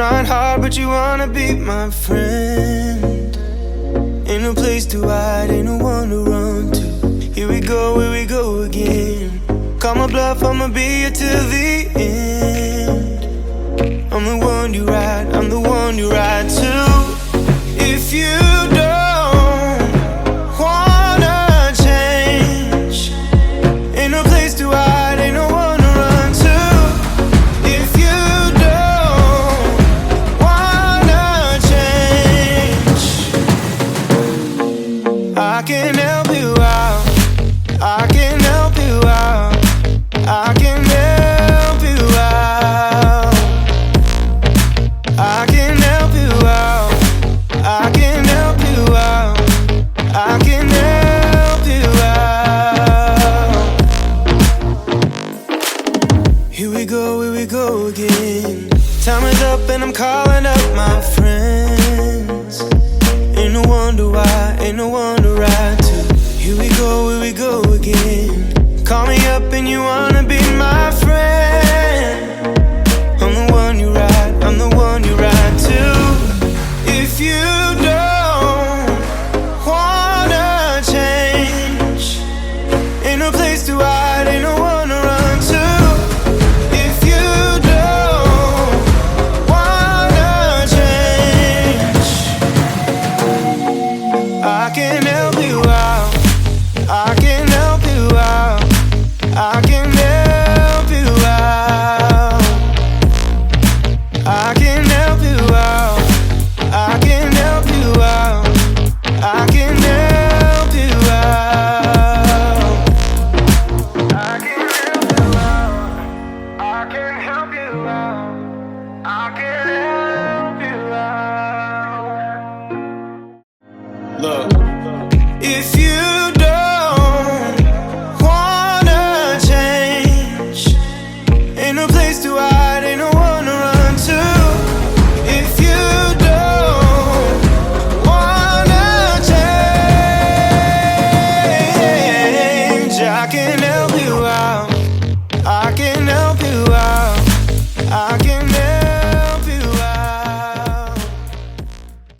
trying hard, but you wanna be my friend. Ain't no place to hide, ain't no one to run to. Here we go again. Call my bluff, I'ma be here till the end. I'm the one you ride, I'm the one you ride to. If you don't wanna change, ain't no place to hide, ain't no one to run to. If you don't wanna change, I can help you out, I can help you out, I can help you out, I can help you out, I can help you out, I can help you out. Here we go again. Time is up and I'm calling up my friends. Ain't no wonder why, ain't no one to ride to. Here we go again. Call me up and you wanna be my friend. I'm the one you ride, I'm the one you ride to. If you don't wanna change, ain't no place to hide, ain't no one to run to. If you don't wanna change, I can help you out, I can help you out, I can help you out, I can help you out, I can help you out, I can help you out, I can help you out, I can help you out, I can help you out. Look,